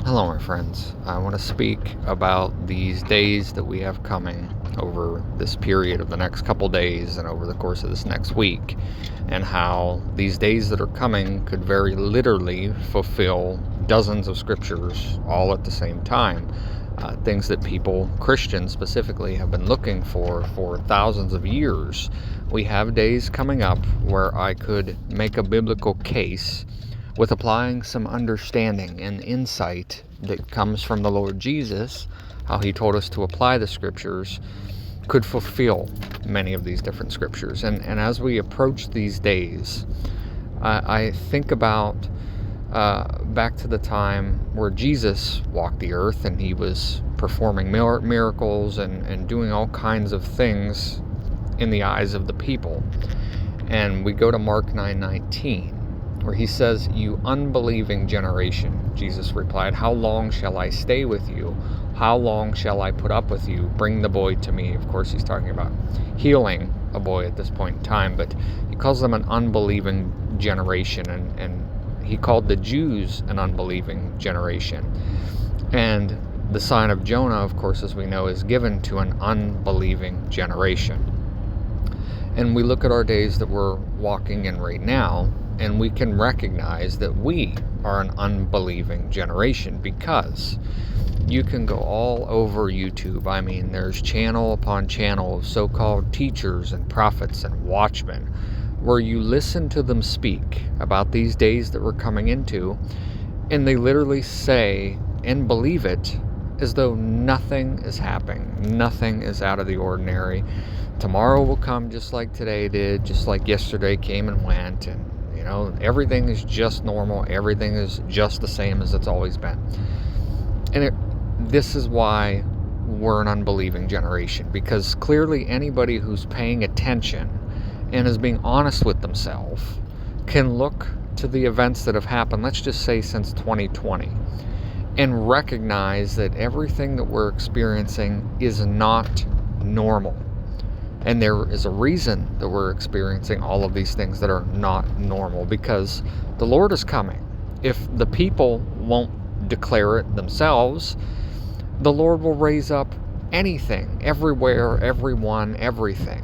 Hello, my friends. I want to speak about these days that we have coming over this period of the next couple days and over the course of this next week, and how these days that are coming could very literally fulfill dozens of scriptures all at the same time. Things that people, Christians specifically, have been looking for thousands of years. We have days coming up where I could make a biblical case with applying some understanding and insight that comes from the Lord Jesus, how he told us to apply the scriptures, could fulfill many of these different scriptures. And as we approach these days, I think about back to the time where Jesus walked the earth and he was performing miracles and doing all kinds of things in the eyes of the people. And we go to Mark 9:19, where he says, "You unbelieving generation," Jesus replied, "how long shall I stay with you? How long shall I put up with you? Bring the boy to me." Of course, he's talking about healing a boy at this point in time, but he calls them an unbelieving generation, and he called the Jews an unbelieving generation. And the sign of Jonah, of course, as we know, is given to an unbelieving generation. And we look at our days that we're walking in right now, and we can recognize that we are an unbelieving generation, because you can go all over YouTube. I mean, there's channel upon channel of so-called teachers and prophets and watchmen, where you listen to them speak about these days that we're coming into, and they literally say and believe it as though nothing is happening. Nothing is out of the ordinary. Tomorrow will come just like today did, just like yesterday came and went, and everything is just normal. Everything is just the same as it's always been. And this is why we're an unbelieving generation, because clearly anybody who's paying attention and is being honest with themselves can look to the events that have happened, let's just say since 2020, and recognize that everything that we're experiencing is not normal. And there is a reason that we're experiencing all of these things that are not normal, because the Lord is coming. If the people won't declare it themselves, the Lord will raise up anything, everywhere, everyone, everything,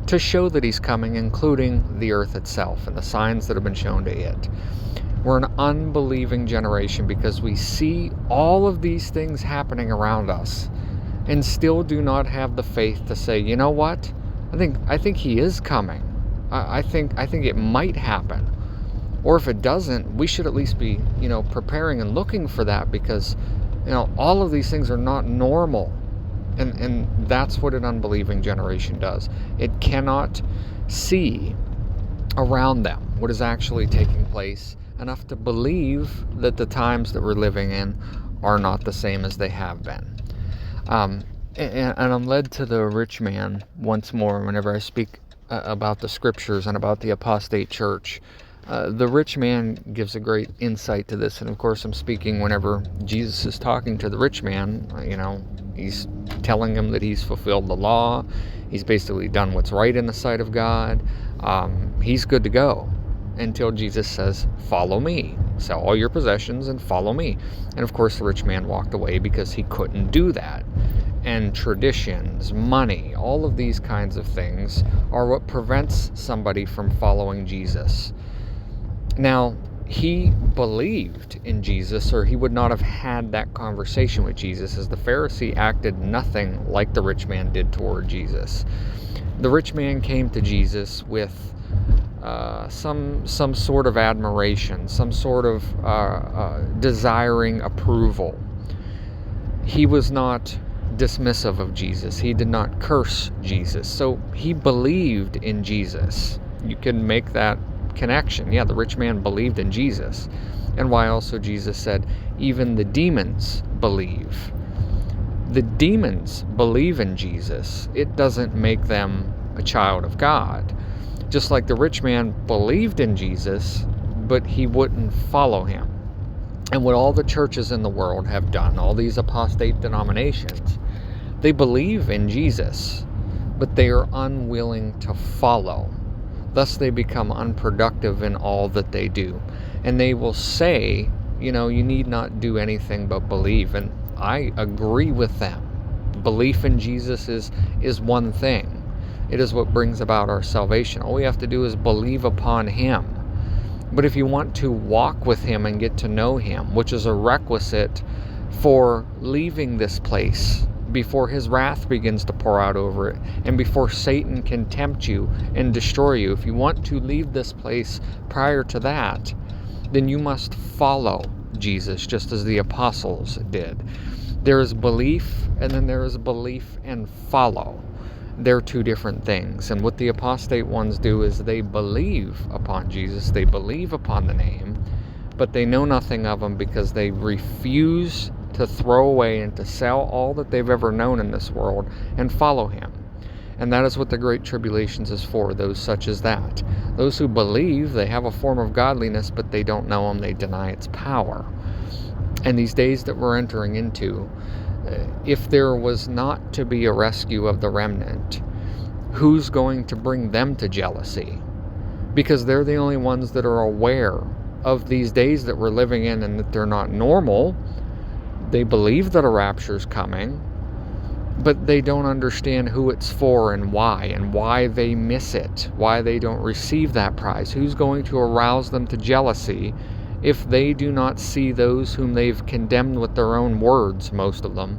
to show that he's coming, including the earth itself and the signs that have been shown to it. We're an unbelieving generation because we see all of these things happening around us and still do not have the faith to say, you know what? I think he is coming. I think it might happen. Or if it doesn't, we should at least be, preparing and looking for that, because, all of these things are not normal. And that's what an unbelieving generation does. It cannot see around them what is actually taking place enough to believe that the times that we're living in are not the same as they have been. And I'm led to the rich man once more whenever I speak about the scriptures and about the apostate church. The rich man gives a great insight to this, and of course I'm speaking whenever Jesus is talking to the rich man. He's telling him that he's fulfilled the law. He's basically done what's right in the sight of God. He's good to go until Jesus says, "Follow me. Sell all your possessions and follow me." And of course the rich man walked away because he couldn't do that. And traditions, money, all of these kinds of things are what prevents somebody from following Jesus. Now, he believed in Jesus, or he would not have had that conversation with Jesus, as the Pharisee acted nothing like the rich man did toward Jesus. The rich man came to Jesus with some sort of admiration, some sort of desiring approval. He was not dismissive of Jesus. He did not curse Jesus. So he believed in Jesus. You can make that connection. Yeah, the rich man believed in Jesus. And why also Jesus said, even the demons believe. The demons believe in Jesus. It doesn't make them a child of God. Just like the rich man believed in Jesus, but he wouldn't follow him. And what all the churches in the world have done, all these apostate denominations, they believe in Jesus, but they are unwilling to follow. Thus they become unproductive in all that they do. And they will say, you need not do anything but believe. And I agree with them. Belief in Jesus is one thing. It is what brings about our salvation. All we have to do is believe upon him. But if you want to walk with him and get to know him, which is a requisite for leaving this place before his wrath begins to pour out over it, and before Satan can tempt you and destroy you, if you want to leave this place prior to that, then you must follow Jesus, just as the apostles did. There is belief, and then there is belief and follow. They're two different things. And what the apostate ones do is they believe upon Jesus, they believe upon the name, but they know nothing of him because they refuse to throw away and to sell all that they've ever known in this world and follow him. And that is what the Great Tribulations is for, those such as that. Those who believe they have a form of godliness, but they don't know him, they deny its power. And these days that we're entering into, if there was not to be a rescue of the remnant, who's going to bring them to jealousy? Because they're the only ones that are aware of these days that we're living in and that they're not normal. They believe that a rapture's coming, but they don't understand who it's for and why they miss it, why they don't receive that prize. Who's going to arouse them to jealousy if they do not see those whom they've condemned with their own words, most of them,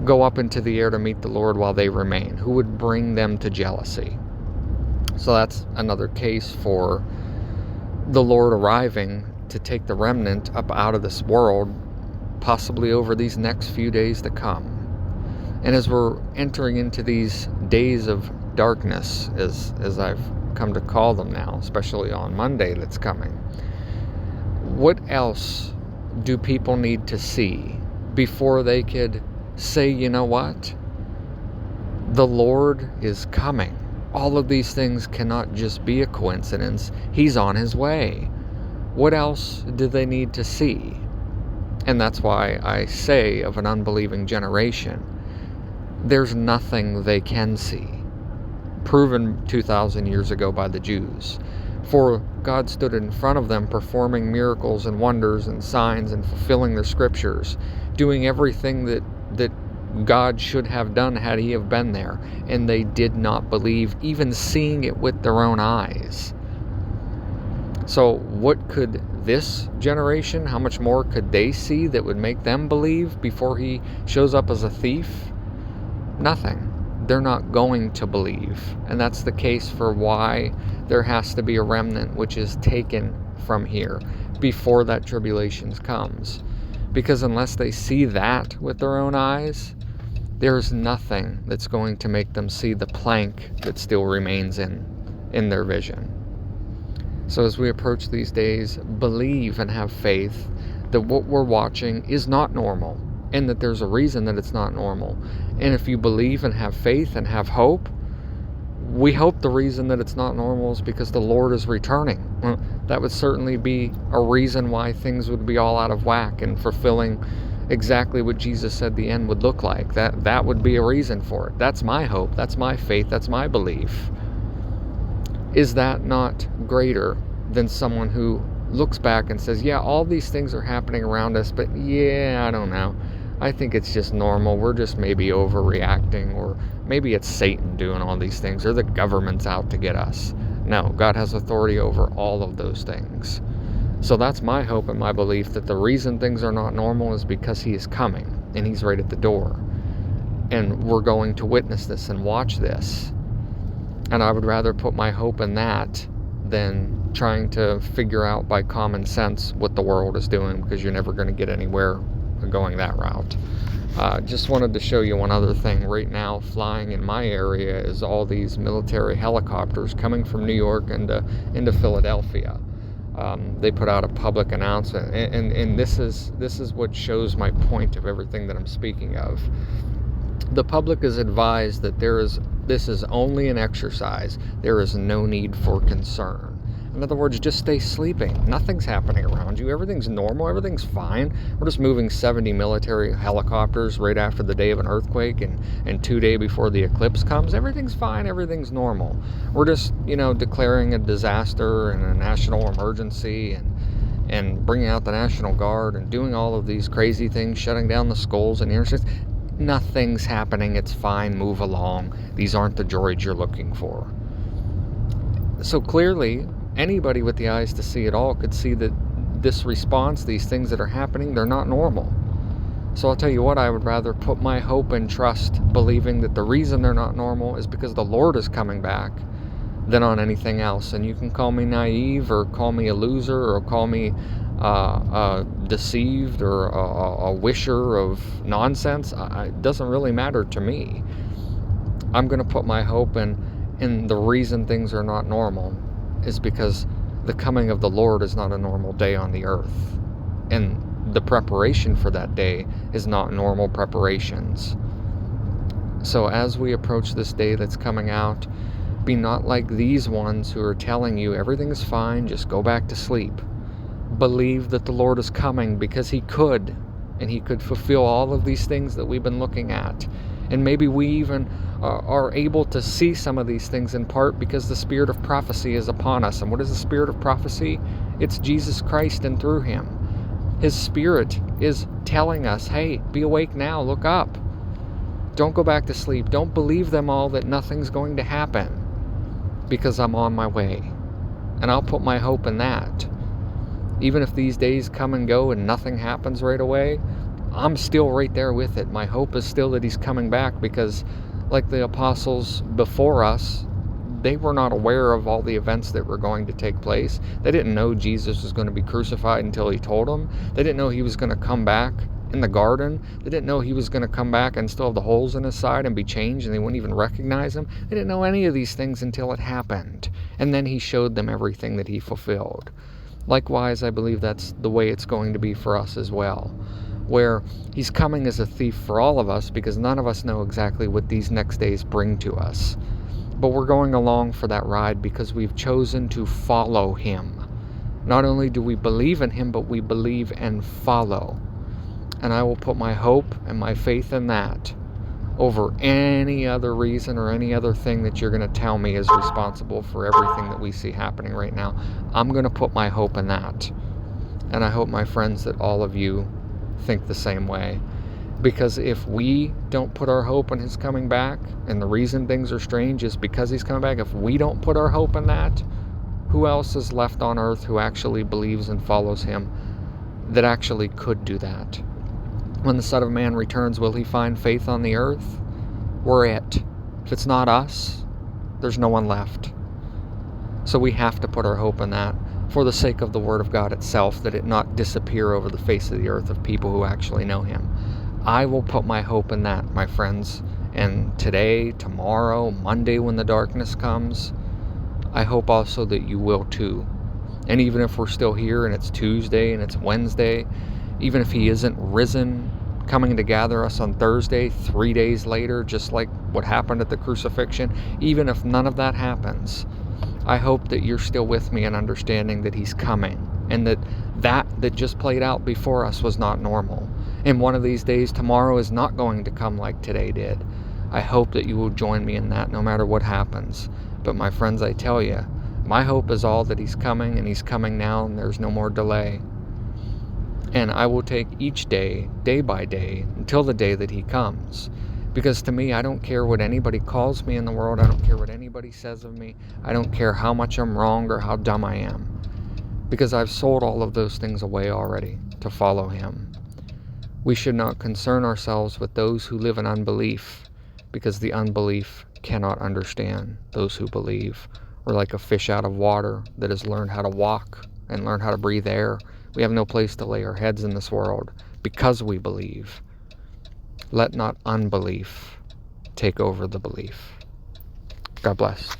go up into the air to meet the Lord while they remain? Who would bring them to jealousy? So that's another case for the Lord arriving to take the remnant up out of this world, possibly over these next few days to come. And as we're entering into these days of darkness, as I've come to call them now, especially on Monday that's coming, what else do people need to see before they could say, you know what? The Lord is coming. All of these things cannot just be a coincidence. He's on his way. What else do they need to see? And that's why I say of an unbelieving generation, there's nothing they can see. Proven 2,000 years ago by the Jews. For God stood in front of them performing miracles and wonders and signs and fulfilling their scriptures, doing everything that God should have done had he have been there. And they did not believe, even seeing it with their own eyes. So what could this generation, how much more could they see that would make them believe before he shows up as a thief? Nothing. They're not going to believe. And that's the case for why there has to be a remnant which is taken from here before that tribulation comes. Because unless they see that with their own eyes, there's nothing that's going to make them see the plank that still remains in their vision. So as we approach these days, believe and have faith that what we're watching is not normal, and that there's a reason that it's not normal. And if you believe and have faith and have hope, we hope the reason that it's not normal is because the Lord is returning. Well, that would certainly be a reason why things would be all out of whack and fulfilling exactly what Jesus said the end would look like. That would be a reason for it. That's my hope. That's my faith. That's my belief. Is that not greater than someone who looks back and says, yeah, all these things are happening around us, but yeah, I don't know. I think it's just normal. We're just maybe overreacting, or maybe it's Satan doing all these things, or the government's out to get us. No, God has authority over all of those things. So that's my hope and my belief, that the reason things are not normal is because he is coming, and he's right at the door. And we're going to witness this and watch this. And I would rather put my hope in that than trying to figure out by common sense what the world is doing, because you're never going to get anywhere going that route. Just wanted to show you one other thing. Right now, flying in my area is all these military helicopters coming from New York into Philadelphia. They put out a public announcement, and this is what shows my point of everything that I'm speaking of. The public is advised that this is only an exercise. There is no need for concern. In other words, just stay sleeping. Nothing's happening around you. Everything's normal. Everything's fine. We're just moving 70 military helicopters right after the day of an earthquake and 2 days before the eclipse comes. Everything's fine. Everything's normal. We're just, declaring a disaster and a national emergency and bringing out the National Guard and doing all of these crazy things, shutting down the schools and interstates. Nothing's happening. It's fine. Move along. These aren't the droids you're looking for. So clearly, anybody with the eyes to see it all could see that this response, these things that are happening, they're not normal. So I'll tell you what, I would rather put my hope and trust believing that the reason they're not normal is because the Lord is coming back than on anything else. And you can call me naive or call me a loser or call me deceived or a wisher of nonsense. It doesn't really matter to me. I'm going to put my hope in the reason things are not normal is because the coming of the Lord is not a normal day on the earth. And the preparation for that day is not normal preparations. So as we approach this day that's coming out, be not like these ones who are telling you everything is fine, just go back to sleep. Believe that the Lord is coming because He could, and He could fulfill all of these things that we've been looking at. And maybe we even are able to see some of these things in part because the spirit of prophecy is upon us. And what is the spirit of prophecy? It's Jesus Christ, and through Him, His Spirit is telling us, hey, be awake now, look up. Don't go back to sleep. Don't believe them all that nothing's going to happen because I'm on my way. And I'll put my hope in that. Even if these days come and go and nothing happens right away, I'm still right there with it. My hope is still that He's coming back because, like the apostles before us, they were not aware of all the events that were going to take place. They didn't know Jesus was going to be crucified until He told them. They didn't know He was going to come back in the garden. They didn't know He was going to come back and still have the holes in His side and be changed and they wouldn't even recognize Him. They didn't know any of these things until it happened. And then He showed them everything that He fulfilled. Likewise, I believe that's the way it's going to be for us as well, where He's coming as a thief for all of us because none of us know exactly what these next days bring to us. But we're going along for that ride because we've chosen to follow Him. Not only do we believe in Him, but we believe and follow. And I will put my hope and my faith in that over any other reason or any other thing that you're going to tell me is responsible for everything that we see happening right now. I'm going to put my hope in that. And I hope, my friends, that all of you think the same way. Because if we don't put our hope in His coming back, and the reason things are strange is because He's coming back, if we don't put our hope in that, who else is left on earth who actually believes and follows Him that actually could do that? When the Son of Man returns, will He find faith on the earth? We're it. If it's not us, there's no one left. So we have to put our hope in that for the sake of the Word of God itself, that it not disappear over the face of the earth of people who actually know Him. I will put my hope in that, my friends. And today, tomorrow, Monday when the darkness comes, I hope also that you will too. And even if we're still here and it's Tuesday and it's Wednesday, even if He isn't risen, coming to gather us on Thursday, 3 days later, just like what happened at the crucifixion, even if none of that happens, I hope that you're still with me in understanding that He's coming and that just played out before us was not normal. And one of these days, tomorrow is not going to come like today did. I hope that you will join me in that no matter what happens. But my friends, I tell you, my hope is all that He's coming, and He's coming now, and there's no more delay. And I will take each day, day by day, until the day that He comes. Because to me, I don't care what anybody calls me in the world. I don't care what anybody says of me. I don't care how much I'm wrong or how dumb I am. Because I've sold all of those things away already to follow Him. We should not concern ourselves with those who live in unbelief, because the unbelief cannot understand those who believe. We're like a fish out of water that has learned how to walk and learned how to breathe air. We have no place to lay our heads in this world because we believe. Let not unbelief take over the belief. God bless.